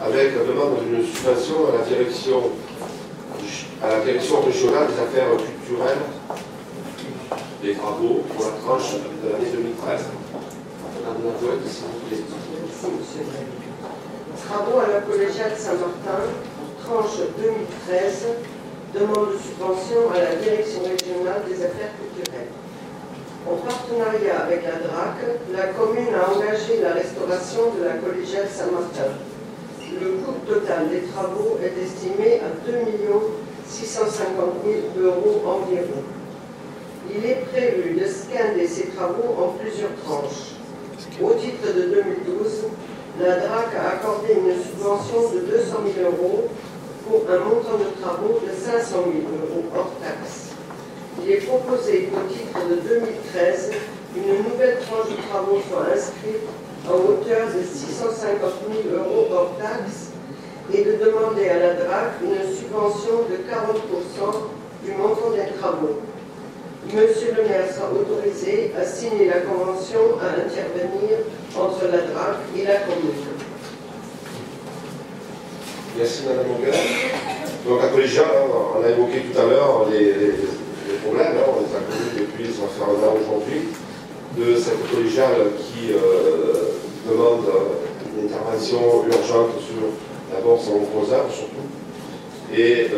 avec la demande d'une subvention à la direction régionale des affaires culturelles des travaux pour la tranche de l'année 2013. Madame Nadouette, s'il vous plaît. Merci, monsieur. Travaux à la collégiale Saint-Martin, tranche 2013, demande de subvention à la direction régionale des affaires culturelles. En partenariat avec la DRAC, la commune a engagé la restauration de la collégiale Saint-Martin. Le coût total des travaux est estimé à 2 650 000 € environ. Il est prévu de scander ces travaux en plusieurs tranches. Au titre de 2012, la DRAC a accordé une subvention de 200 000 € pour un montant de travaux de 500 000 € hors taxes. Il est proposé qu'au titre de 2013, une nouvelle tranche de travaux soit inscrite à hauteur de 650 000 € hors taxes et de demander à la DRAC une subvention de 40% du montant des travaux. Monsieur le maire sera autorisé à signer la convention à intervenir entre la DRAC et la commune. Merci Madame Auguin. Donc la collégiale, on a évoqué tout à l'heure les problèmes, on les a connus depuis, ça va faire un an aujourd'hui, de cette collégiale qui demande une intervention urgente sur d'abord son gros œuvre surtout. Et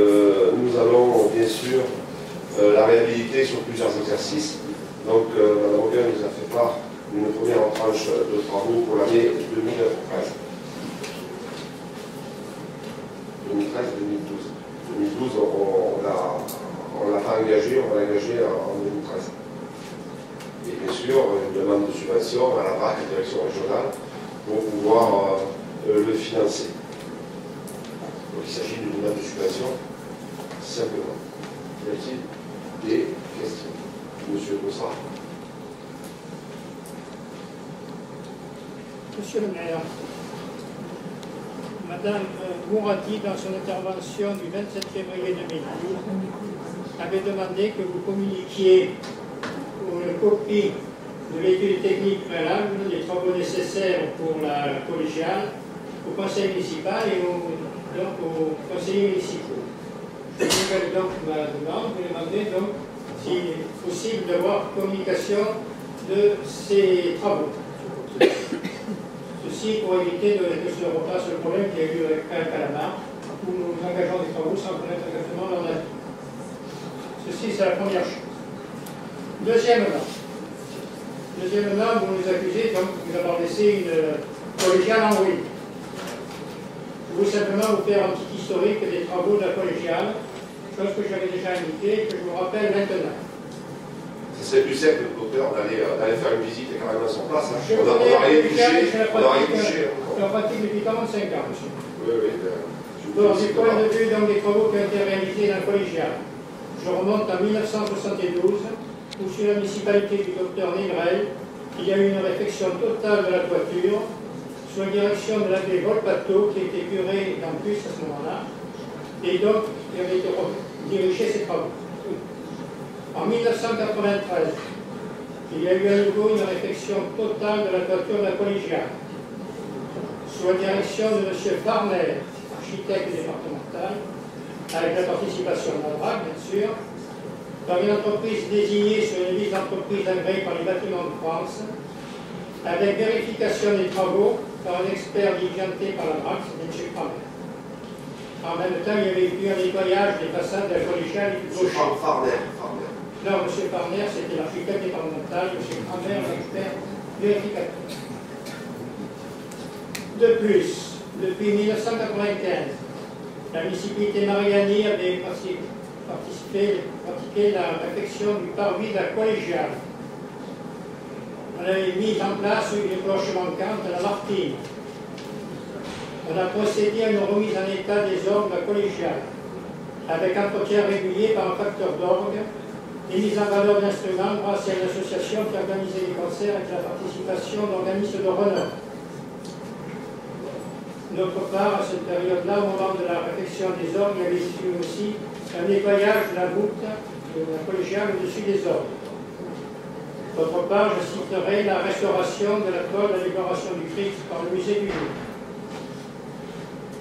nous allons bien sûr la réhabiliter sur plusieurs exercices. Donc Mme Auguin nous a fait part d'une première tranche de travaux pour l'année 2013. 2013-2012. 2012, on l'a pas engagé, on va l'engager en 2013. Et bien sûr, une demande de subvention à la DRAC, la direction régionale, pour pouvoir le financer. Donc il s'agit d'une demande de subvention, simplement. Y a-t-il des questions? Monsieur Bossard. Monsieur le maire, Madame Mourati, dans son intervention du 27 février 2012, avait demandé que vous communiquiez une copie de l'étude technique préalable des travaux nécessaires pour la collégiale au conseil municipal et donc aux conseillers municipaux. Je nouvelle donc ma demande, vous demandez donc s'il est possible d'avoir communication de ces travaux. Ceci pour éviter que se repasse le problème qu'il y a eu avec Calamar, où nous engageons des travaux sans connaître exactement leur avis. Ceci, c'est la première chose. Deuxièmement, vous nous accusez donc d'avoir laissé une collégiale en ruine. Je veux simplement vous faire un petit historique des travaux de la collégiale, chose que j'avais déjà indiquée et que je vous rappelle maintenant. Ce serait plus simple, docteur, d'aller faire une visite et carrément sur place. Hein. Je On n'a rien touché. La pratique depuis 45 ans, monsieur. Oui. Donc, du point de vue des travaux qui ont été réalisés dans la collégiale, je remonte en 1972, où sur la municipalité du docteur Négrel, il y a eu une réfection totale de la toiture, sous la direction de l'abbé Volpato, qui était curé en plus à ce moment-là, et donc il avait dirigé ces travaux. En 1993, il y a eu à nouveau une réfection totale de la toiture de la collégiale, sous la direction de M. Farner, architecte départemental, avec la participation de la DRAC, bien sûr, par une entreprise désignée sur une liste d'entreprises agréées par les bâtiments de France, avec vérification des travaux par un expert diligenté par la DRAC, c'était M. Farner. En même temps, il y avait eu un nettoyage des façades de la collégiale et du clocher. Non, M. Farner, c'était l'architecte départemental, M. Farner, l'expert vérificateur. De plus, depuis 1995, la municipalité Mariani avait pratiqué la réfection du parvis de la collégiale. On avait mis en place une cloche manquante à la Martine. On a procédé à une remise en état des orgues de la collégiale, avec entretien régulier par un facteur d'orgue et mise en valeur d'instruments grâce à une association qui organisait des concerts avec la participation d'organismes de renom. D'autre part, à cette période-là, au moment de la réfection des orgues, il y avait eu aussi un nettoyage de la voûte de la collégiale au-dessus des orgues. D'autre part, je citerai la restauration de la toile de la décoration du Christ par le musée du Louvre.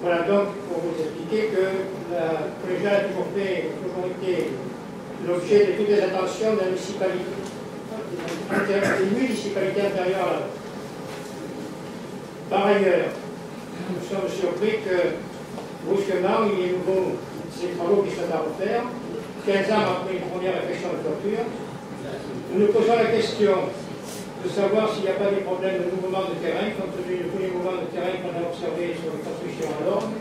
Voilà donc pour vous expliquer que la collégiale a toujours été l'objet de toutes les attentions de la municipalité, des municipalités intérieures à la vôtre. Par ailleurs, nous sommes surpris que brusquement il y ait nouveau ces travaux qui sont à refaire, 15 ans après une première réflexion de clôture. Nous nous posons la question de savoir s'il n'y a pas des problèmes de mouvement de terrain, compte tenu de tous les mouvements de terrain qu'on a observés sur les constructions à l'ordre.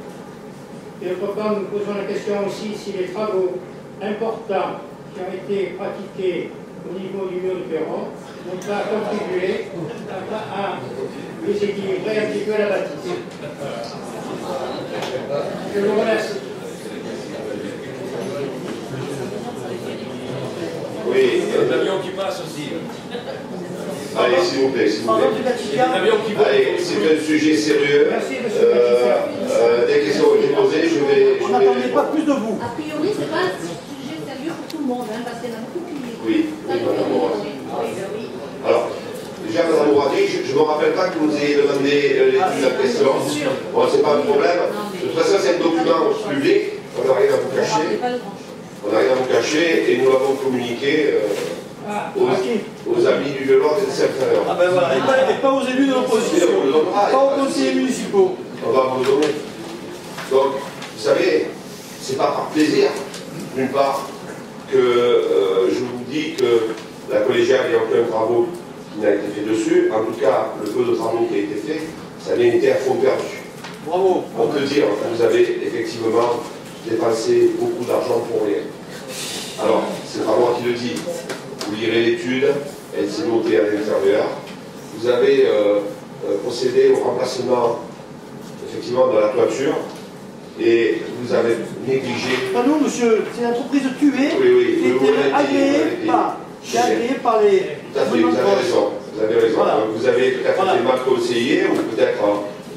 Et d'autre part, nous posons la question aussi si les travaux importants qui ont été pratiqués au niveau du mur du perron n'ont pas contribué à déséquilibrer un petit peu la bâtisse. Je vous remercie. Oui, il y a des avions qui passent aussi. Allez, s'il vous plaît, s'il vous plaît. Il y a des avions qui volent. Allez, c'est un sujet sérieux. Merci, monsieur le président. Des questions que j'ai posées, je vais... On n'attendait pas plus de vous. A priori, c'est pas un sujet sérieux pour tout le monde, parce qu'il y en a beaucoup qui... Oui, madame Mouradi. Alors, déjà, madame Mouradi, je ne me rappelle pas que vous ayez demandé l'étude de question. Bon, c'est pas un problème. De toute façon, c'est un document public. On n'a rien à vous cacher. On n'a rien à vous cacher et nous l'avons communiqué aux amis du violon et de Saint-Fleur. Ah ben voilà, et pas aux élus de l'opposition, pas aux conseillers municipaux. On va vous le donner. Donc, vous savez, c'est pas par plaisir, d'une part, que je vous dis que la collégiale, il n'y a aucun travaux qui n'a été fait dessus. En tout cas, le peu de travaux qui a été fait, ça a bien été à fond perdu. Bravo. On peut dire que vous avez effectivement dépensé beaucoup d'argent pour rien. Alors, c'est pas moi qui le dis. Vous lirez l'étude, elle s'est notée à l'intérieur. Vous avez procédé au remplacement, effectivement, de la toiture et vous avez négligé. Pas nous, monsieur, c'est l'entreprise tuée qui était agréée par les... Tout à fait, vous avez raison. Vous avez raison. Voilà. Vous avez peut-être été mal conseillé ou peut-être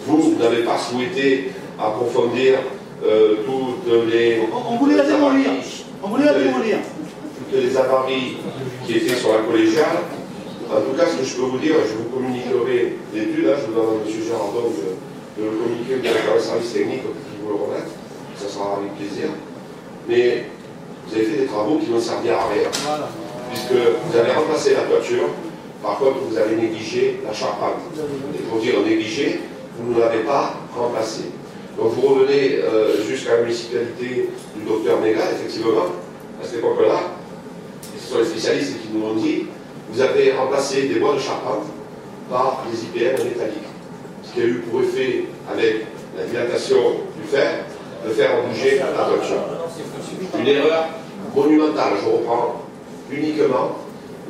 vous n'avez pas souhaité approfondir toutes les... On voulait la démolir. On voulait la démolir. Toutes les avaries qui étaient sur la collégiale. En tout cas, ce que je peux vous dire, je vous communiquerai l'étude, je vous demande à M. Gérardon de le communiquer au directeur du service technique qui vous le remettre. Ça sera avec plaisir. Mais vous avez fait des travaux qui n'ont servi à rien. Voilà. Puisque vous avez remplacé la toiture, par contre, vous avez négligé la charpente. Et pour dire négligé, vous ne l'avez pas remplacé. Donc vous revenez jusqu'à la municipalité du docteur Mégal, effectivement, à cette époque-là, et ce sont les spécialistes qui nous l'ont dit, vous avez remplacé des bois de charpente par des IPM métalliques. Ce qui a eu pour effet, avec la dilatation du fer, de faire bouger la toiture. Une erreur monumentale, je reprends uniquement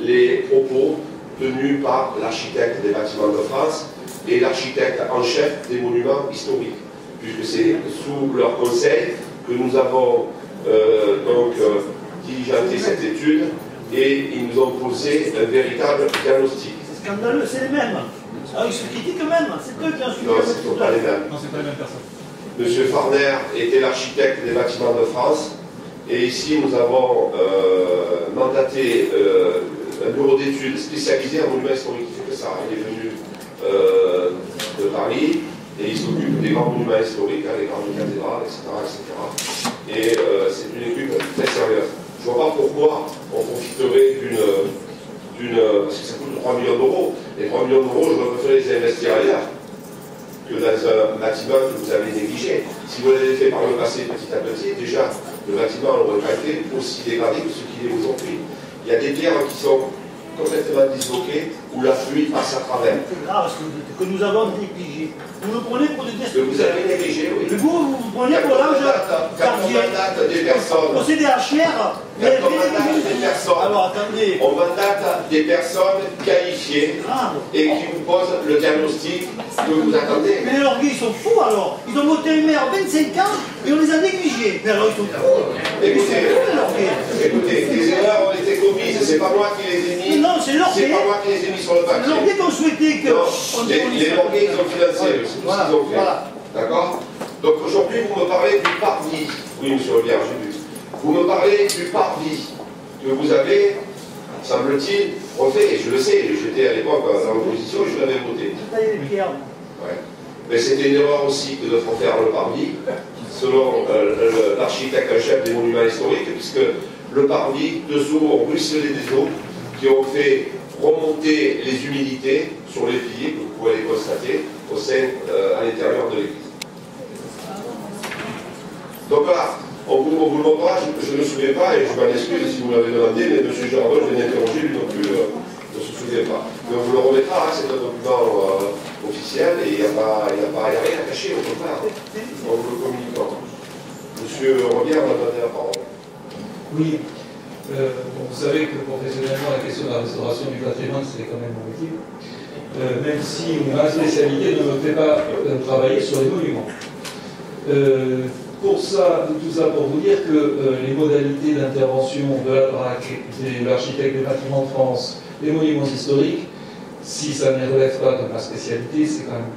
les propos tenus par l'architecte des bâtiments de France et l'architecte en chef des monuments historiques, puisque c'est sous leur conseil que nous avons diligenté cette étude et ils nous ont posé un véritable diagnostic. C'est scandaleux, c'est les mêmes. Ah, ils se critiquent eux-mêmes, c'est eux qui ont suivi. Non, ce ne sont pas les mêmes. Non, c'est pas les mêmes personnes. Monsieur Farner était l'architecte des bâtiments de France et ici nous avons mandaté un bureau d'études spécialisé en monuments historiques. Il fait que ça. Il est venu de Paris et il s'occupe des grands monuments historiques, les grandes cathédrales, etc. Et c'est une équipe très sérieuse. Je ne vois pas pourquoi on profiterait parce que ça coûte 3 millions d'euros. Les 3 millions d'euros, je préférerais les investir ailleurs que dans un bâtiment que vous avez négligé. Si vous l'avez fait par le passé petit à petit, déjà, le bâtiment n'aurait pas été aussi dégradé que ce qu'il est aujourd'hui. Il y a des pierres qui sont complètement disloquées, où la pluie passe à travers. C'est grave ce que nous avons négligé. Vous le prenez pour des Que vous destructeurs. avez négligé, oui. Le vous vous prenez pour l'âge Quand on mandate des personnes, procédé à chair. quand on mandate des personnes, Alors attendez. on mandate des personnes qualifiées Ah, et qui vous posent le diagnostic que vous attendez. mais leurs gars, ils sont fous alors. Ils ont voté le maire 25 ans et on les a négligés. Mais alors ils sont fous. Écoutez, leurs gars. écoutez, des erreurs ont été commises, c'est pas moi qui les ai mis. Non, c'est leur C'est gars. pas moi qui les ai mis sur le papier. Leurs gars qu'on souhaitait que. Non, les orgues, ils ont financé, c'est tout ce qu'ils ont fait. Voilà. D'accord? Donc aujourd'hui, vous me parlez du parvis. Oui, monsieur le maire, j'ai vu. Vous me parlez du parvis que vous avez, semble-t-il, refait, et je le sais, j'étais à l'époque dans l'opposition et je l'avais voté. J'ai taillé les pierres. Ouais. Mais c'était une erreur aussi que de faire le parvis, selon l'architecte en chef des monuments historiques, puisque le parvis, dessous, ont ruisselé des eaux qui ont fait remonter les humidités sur les piliers, que vous pouvez les constater, au sein, à l'intérieur de l'église. Donc là, on vous le montrera, je ne me souviens pas, et je m'en excuse si vous l'avez demandé, mais M. Jardin, je l'ai interrogé, lui non plus, ne se souvient pas. Mais on vous le remettra, hein, c'est un document officiel, et il n'y a rien à cacher, au contraire. On vous le communiquera. Monsieur Robert m'a donné la parole. Oui. Bon, vous savez que professionnellement, la question de la restauration du patrimoine, c'est quand même mon métier. Même si ma spécialité ne me fait pas travailler sur les monuments. Pour ça, tout ça pour vous dire que les modalités d'intervention de la DRAC, de l'architecte des bâtiments de France, des monuments historiques, si ça ne relève pas de ma spécialité, c'est quand même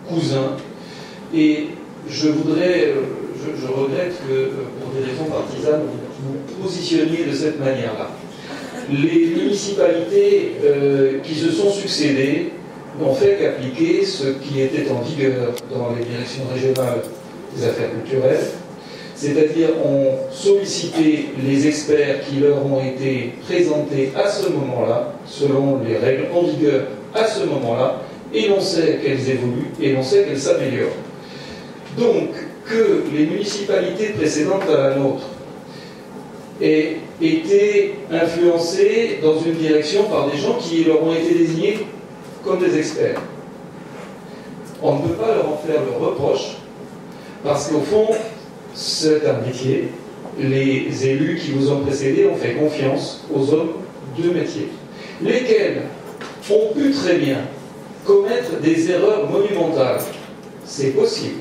cousin. Et je voudrais, je regrette que pour des raisons partisanes, vous positionniez de cette manière-là. Les municipalités qui se sont succédées n'ont fait qu'appliquer ce qui était en vigueur dans les directions régionales des affaires culturelles, c'est-à-dire ont sollicité les experts qui leur ont été présentés à ce moment-là, selon les règles en vigueur à ce moment-là, et l'on sait qu'elles évoluent et l'on sait qu'elles s'améliorent. Donc, que les municipalités précédentes à la nôtre aient été influencées dans une direction par des gens qui leur ont été désignés comme des experts. On ne peut pas leur en faire le reproche, parce qu'au fond, c'est un métier. Les élus qui vous ont précédés ont fait confiance aux hommes de métier, lesquels ont pu très bien commettre des erreurs monumentales. C'est possible.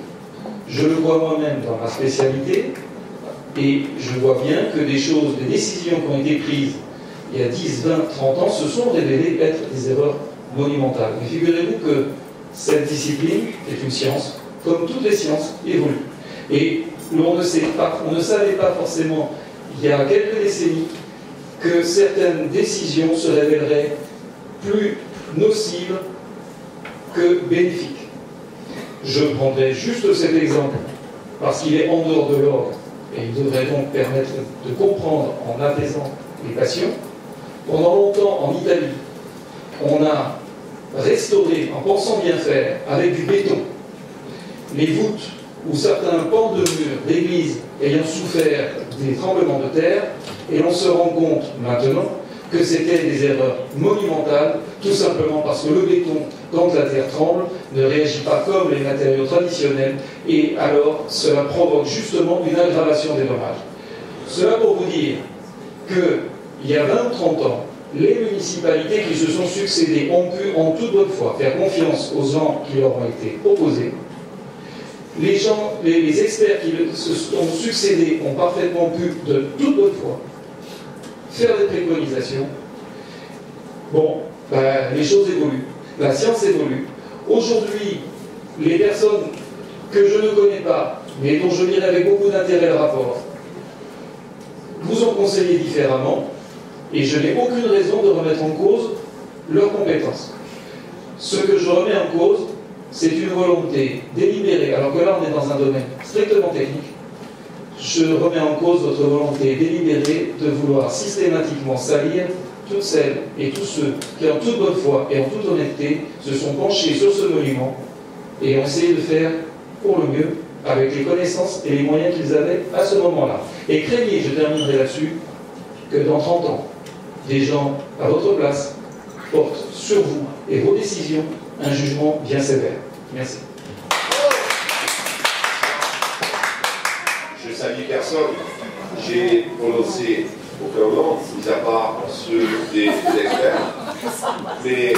Je le vois moi-même dans ma spécialité, et je vois bien que des choses, des décisions qui ont été prises il y a 10, 20, 30 ans se sont révélées être des erreurs monumentales. Mais figurez-vous que cette discipline est une science, comme toutes les sciences évoluent. Et on ne savait pas forcément, il y a quelques décennies, que certaines décisions se révéleraient plus nocives que bénéfiques. Je prendrai juste cet exemple, parce qu'il est en dehors de l'ordre, et il devrait donc permettre de comprendre en apaisant les passions. Pendant longtemps, en Italie, on a restauré, en pensant bien faire, avec du béton, les voûtes ou certains pans de murs d'églises ayant souffert des tremblements de terre, et l'on se rend compte maintenant que c'était des erreurs monumentales, tout simplement parce que le béton, quand la terre tremble, ne réagit pas comme les matériaux traditionnels, et alors cela provoque justement une aggravation des dommages. Cela pour vous dire qu'il y a 20 ou 30 ans, les municipalités qui se sont succédées ont pu en toute bonne foi faire confiance aux gens qui leur ont été opposés. Les experts qui se sont succédés ont parfaitement pu, de toute bonne foi, faire des préconisations. Bon, les choses évoluent, la science évolue. Aujourd'hui, les personnes que je ne connais pas, mais dont je lirai avec beaucoup d'intérêt le rapport, vous ont conseillé différemment, et je n'ai aucune raison de remettre en cause leurs compétences. Ce que je remets en cause, c'est une volonté délibérée, alors que là on est dans un domaine strictement technique. Je remets en cause votre volonté délibérée de vouloir systématiquement salir toutes celles et tous ceux qui, en toute bonne foi et en toute honnêteté, se sont penchés sur ce monument et ont essayé de faire pour le mieux avec les connaissances et les moyens qu'ils avaient à ce moment-là. Et craignez, je terminerai là-dessus, que dans 30 ans, des gens à votre place portent sur vous et vos décisions un jugement bien sévère. Merci. Je salue personne. J'ai prononcé aucun nom, mis à part ceux des experts. Mais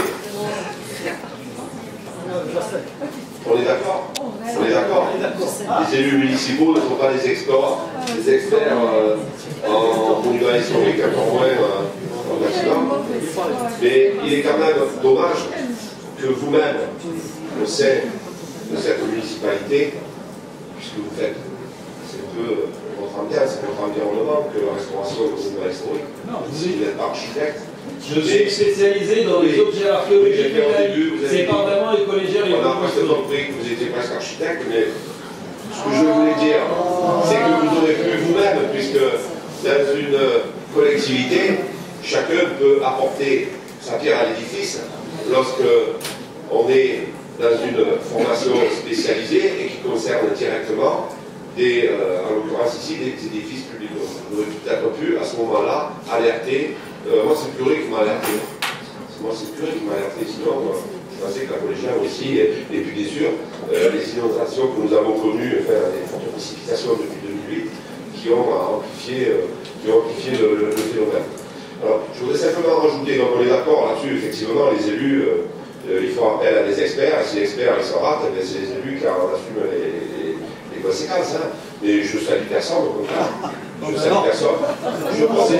on est d'accord. On est d'accord. Les élus municipaux ne sont pas des experts en monuments historiques, encore moins en bâtiment. Mais il est quand même dommage que vous-même, au sein de cette municipalité, puisque vous faites, c'est un peu votre ambiance, c'est votre environnement que la restauration de monuments historiques, si vous n'êtes pas architecte, Je suis spécialisé dans les objets archéologiques métalliques. C'est pas vraiment les collégiens et les On a presque compris que vous étiez presque architecte, mais ce que je voulais dire, c'est que vous aurez pu vous-même, puisque dans une collectivité, chacun peut apporter sa pierre à l'édifice lorsque on est dans une formation spécialisée et qui concerne directement des, en l'occurrence ici, des édifices publics. Vous aurez peut-être pu, à ce moment-là, alerter. Moi, c'est le curé qui m'a alerté. Moi, c'est le curé qui m'a alerté. Sinon, je pensais que la collégiale aussi, et puis bien sûr, les inondations que nous avons connues, enfin, les fortes précipitations depuis 2008, qui ont amplifié le phénomène. Alors, je voudrais simplement rajouter, donc on est d'accord là-dessus, effectivement, les élus, ils font appel à des experts, et si les experts ils se ratent, c'est les élus qui en assument les conséquences. Hein. Mais je salue personne, au contraire. Je salue personne. Je pense que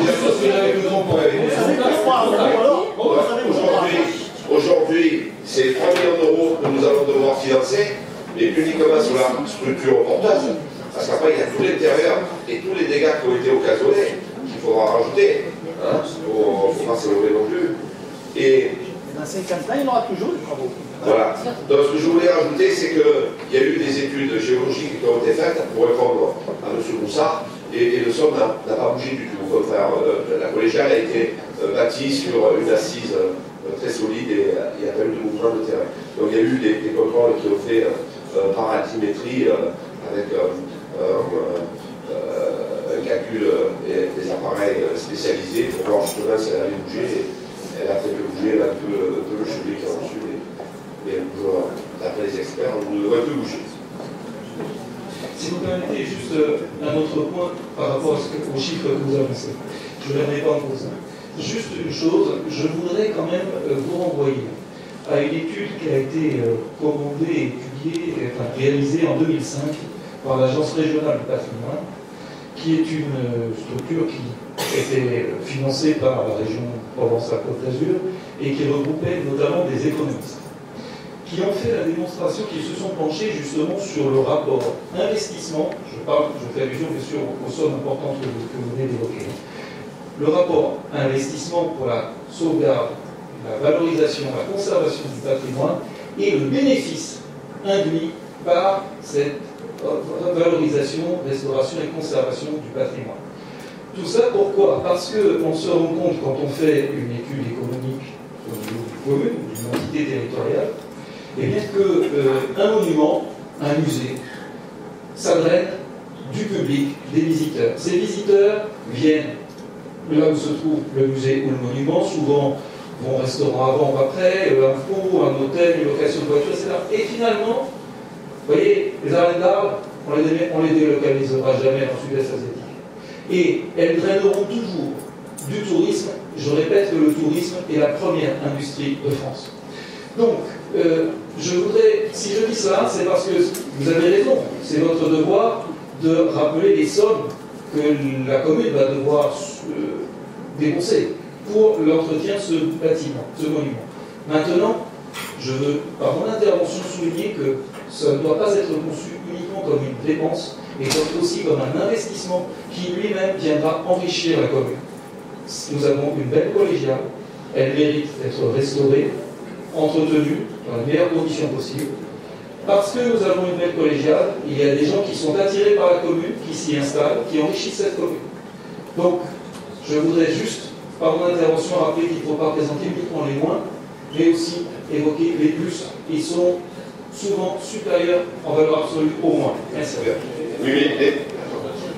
aujourd'hui, c'est 3 millions d'euros que nous allons devoir financer, mais uniquement sur la structure porteuse. Parce qu'après, il y a tout l'intérieur et tous les dégâts qui ont été occasionnés qu'il faudra rajouter. Hein, il ne faut pas s'éloigner non plus. Et dans 50 ans, il y aura toujours des travaux. Voilà. Donc ce que je voulais rajouter, c'est qu'il y a eu des études géologiques qui ont été faites pour répondre à M. Broussard, et le sol n'a pas bougé du tout. Au contraire, la collégiale a été bâtie sur une assise très solide et il n'y a pas eu de mouvement de terrain. Donc il y a eu des contrôles qui ont fait par altimétrie avec un calcul et des appareils spécialisés pour voir justement si elle allait bouger. Elle a fait bouger un peu le chevet qui est en dessus, mais d'après les experts, on devrait un peu bouger. Si vous permettez juste un autre point par rapport aux chiffres que vous avancez. Je ne les remets pas en cause. Juste une chose, je voudrais quand même vous renvoyer à une étude qui a été commandée et étudiée, enfin réalisée en 2005 par l'Agence régionale du patrimoine, qui est une structure qui était financée par la région Provence-Côte d'Azur et qui regroupait notamment des économistes, qui ont fait la démonstration, qui se sont penchés justement sur le rapport investissement, je fais allusion bien sûr aux sommes importantes que vous venez d'évoquer, le rapport investissement pour la sauvegarde, la valorisation, la conservation du patrimoine et le bénéfice induit par cette valorisation, restauration et conservation du patrimoine. Tout ça pourquoi? Parce qu'on se rend compte quand on fait une étude économique au niveau d'une commune, d'une entité territoriale, et bien qu'un monument, un musée, ça draine du public, des visiteurs. Ces visiteurs viennent là où se trouve le musée ou le monument, souvent vont au restaurant avant ou après, un four, un hôtel, une location de voiture, etc. Et finalement, vous voyez, les arènes d'arbres, on les délocalisera jamais dans le sud-est asiatique. Et elles draineront toujours du tourisme. Je répète que le tourisme est la première industrie de France. Donc, je voudrais, si je dis ça, c'est parce que vous avez raison, c'est votre devoir de rappeler les sommes que la commune va devoir débourser pour l'entretien de ce bâtiment, ce monument. Maintenant, je veux, par mon intervention, souligner que ça ne doit pas être conçu uniquement comme une dépense, mais aussi comme un investissement qui lui-même viendra enrichir la commune. Nous avons une belle collégiale, elle mérite d'être restaurée, entretenue dans les meilleures conditions possibles. Parce que nous avons une belle collégiale, il y a des gens qui sont attirés par la commune, qui s'y installent, qui enrichissent cette commune. Donc, je voudrais juste, par mon intervention, rappeler qu'il ne faut pas présenter uniquement les moins, mais aussi évoquer les plus. Ils sont souvent supérieurs en valeur absolue au moins. Merci. Oui, mais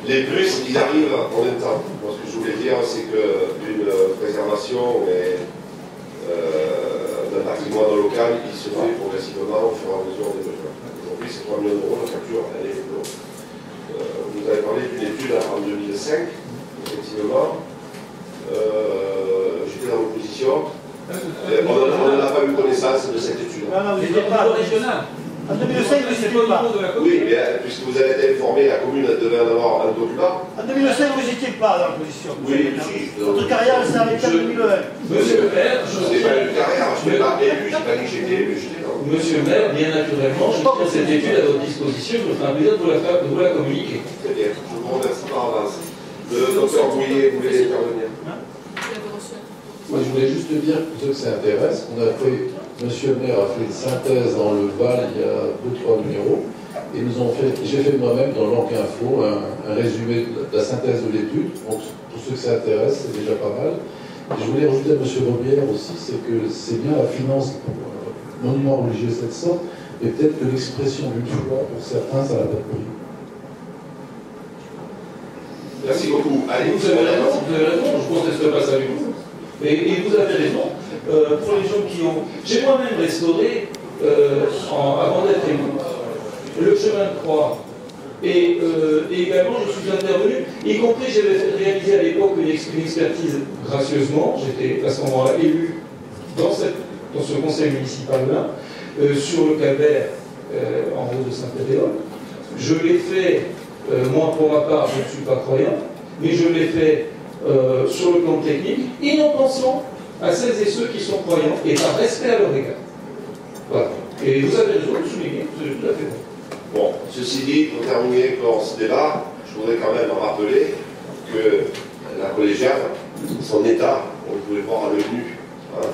les plus, ils arrivent en même temps. Moi, ce que je voulais dire, c'est qu'une préservation d'un patrimoine local, il se fait progressivement au fur et à mesure des besoins. Aujourd'hui, c'est 3 millions d'euros, la facture, elle est lourde. Vous avez parlé d'une étude en 2005, effectivement. J'étais dans l'opposition. On n'a pas eu connaissance de cette étude. Non, vous n'étiez pas régional. En 2005, vous n'étiez pas. Oui, mais puisque vous avez été informé, la commune devait en avoir un document. En 2005, vous n'étiez pas dans l'opposition. Oui, si. Votre carrière s'est arrêtée en 2001. Monsieur le maire, je n'ai pas eu de carrière, je n'ai pas élu, je n'ai pas dit que j'étais élu, j'étais dans. Monsieur le maire, bien naturellement, je tiens cette étude à votre disposition, je me ferai un plaisir de vous la communiquer. Très bien, je vous remercie par avance. Le docteur Bouillet voulait intervenir. Moi, je voulais juste te dire, pour ceux que ça intéresse, Monsieur le maire a fait une synthèse dans le Val il y a 2-3 numéros, et j'ai fait moi-même dans l'Anc Info un résumé de la synthèse de l'étude. Donc, pour ceux que ça intéresse, c'est déjà pas mal. Et je voulais rajouter à M. Robière aussi, c'est que c'est bien la finance pour monument religieux de cette sorte, et peut-être que l'expression d'une foi, pour certains, ça n'a pas de prix. Merci beaucoup. Allez, vous avez raison, je ne conteste pas ça du tout. Et vous avez raison, pour les gens qui ont... J'ai moi-même restauré, avant d'être élu, le chemin de croix. Et également, je suis intervenu, y compris, j'avais fait réaliser à l'époque une expertise gracieusement, j'étais à ce moment-là élu dans ce conseil municipal-là, sur le calvaire en haut de Saint-Pédéol. Je l'ai fait, moi pour ma part, je ne suis pas croyant, mais je l'ai fait sur le plan technique, et en pensant à celles et ceux qui sont croyants, et par respect à leur égard. Voilà. Et vous avez raison de le souligner, c'est tout à fait bon. Bon, ceci dit, pour terminer pour ce débat, je voudrais quand même rappeler que la collégiale, son état, on le pouvait voir à l'œil nu. Hein.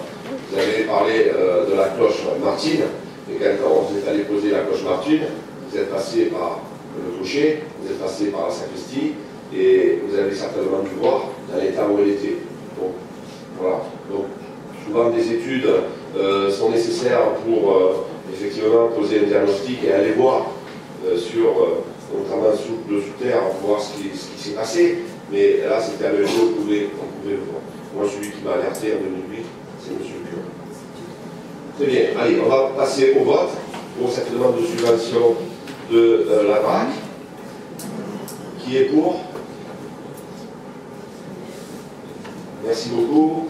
Vous avez parlé de la cloche Martine, et quand vous êtes allé poser la cloche Martine, vous êtes passé par le clocher, vous êtes passé par la sacristie, et vous avez certainement dû voir dans l'état où elle était. Donc, voilà. Donc, souvent des études sont nécessaires pour effectivement poser un diagnostic et aller voir notamment le sous-terre, pour voir ce qui s'est passé. Mais là, c'était à l'œil nu, on pouvait le voir. Moi, celui qui m'a alerté en 2008, c'est M. le curé. Très bien. Allez, on va passer au vote pour cette demande de subvention de la DRAC. Qui est pour? Merci beaucoup.